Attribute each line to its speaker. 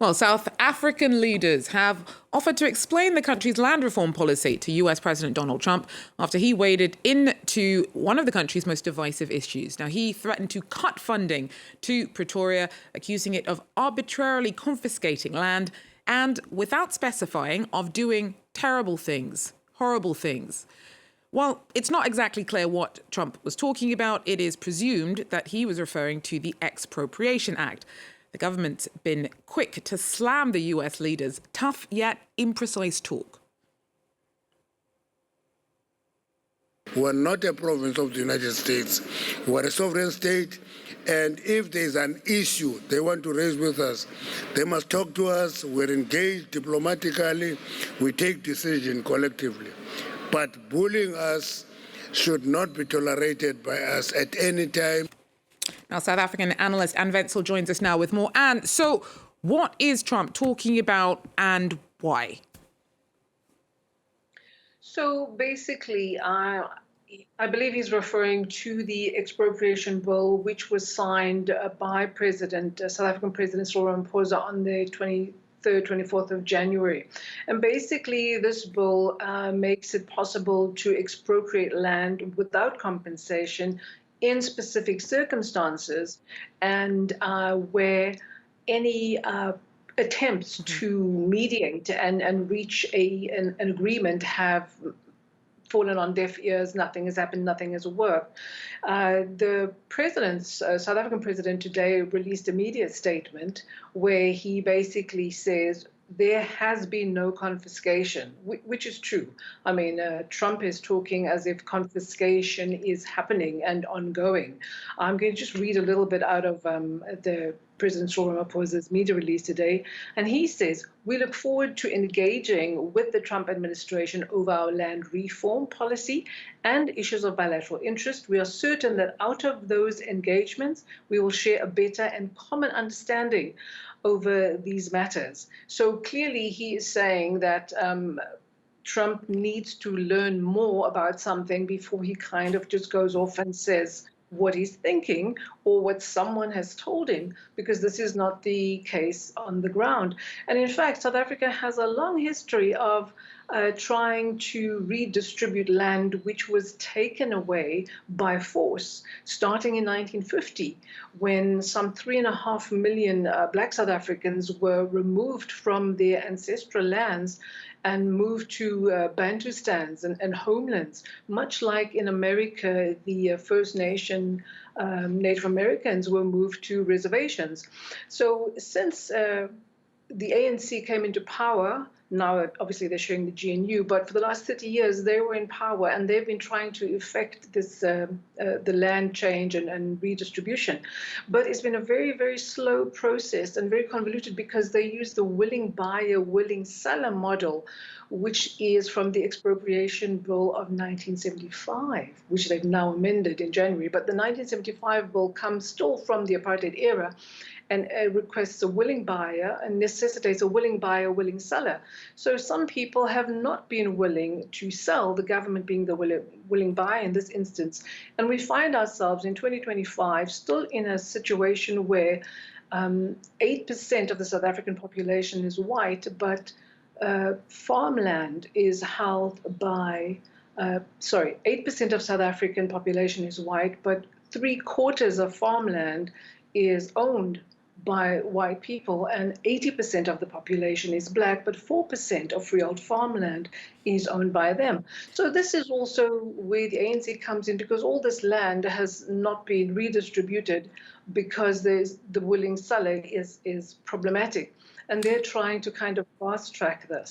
Speaker 1: Well, South African leaders have offered to explain the country's land reform policy to US President Donald Trump after he waded into one of the country's most divisive issues. Now, he threatened to cut funding to Pretoria, accusing it of arbitrarily confiscating land and, without specifying, of doing terrible things, horrible things. While it's not exactly clear what Trump was talking about, it is presumed that he was referring to the Expropriation Act. The government's been quick to slam the US leaders' tough yet imprecise talk.
Speaker 2: We're not a province of the United States. We're a sovereign state. And if there's an issue they want to raise with us, they must talk to us. We're engaged diplomatically. We take decisions collectively. But bullying us should not be tolerated by us at any time.
Speaker 1: Now, South African analyst An Wentzel joins us now with more. Anne, so what is Trump talking about and why?
Speaker 3: So basically, I believe he's referring to the expropriation bill, which was signed by South African President Cyril Ramaphosa on the 23rd, 24th of January. And basically, this bill makes it possible to expropriate land without compensation in specific circumstances, and where any attempts to mediate and reach an agreement have fallen on deaf ears. Nothing has happened, nothing has worked. The South African president today released a media statement where he basically says there has been no confiscation, which is true. I mean, Trump is talking as if confiscation is happening and ongoing. I'm going to just read a little bit out of the President Cyril Ramaphosa's media release today. And he says, "We look forward to engaging with the Trump administration over our land reform policy and issues of bilateral interest. We are certain that out of those engagements, we will share a better and common understanding over these matters." So clearly he is saying that Trump needs to learn more about something before he kind of just goes off and says what he's thinking or what someone has told him, because this is not the case on the ground. And in fact, South Africa has a long history of trying to redistribute land which was taken away by force, starting in 1950, when some 3.5 million Black South Africans were removed from their ancestral lands and moved to Bantustans and homelands, much like in America, the First Nation Native Americans were moved to reservations. So since the ANC came into power, now obviously they're sharing the GNU, but for the last 30 years they were in power and they've been trying to effect this the land change and redistribution. But it's been a very, very slow process and very convoluted because they use the willing buyer, willing seller model, which is from the expropriation bill of 1975, which they've now amended in January. But the 1975 bill comes still from the apartheid era and requests a willing buyer and necessitates a willing buyer, willing seller. So some people have not been willing to sell, the government being the willing buyer in this instance. And we find ourselves in 2025 still in a situation where 8% of the South African population is white, but farmland is held by, 8% of South African population is white, but 3/4 of farmland is owned by white people, and 80% of the population is black, but 4% of freehold farmland is owned by them. So this is also where the ANC comes in, because all this land has not been redistributed because the willing seller is problematic. And they're trying to kind of fast track this.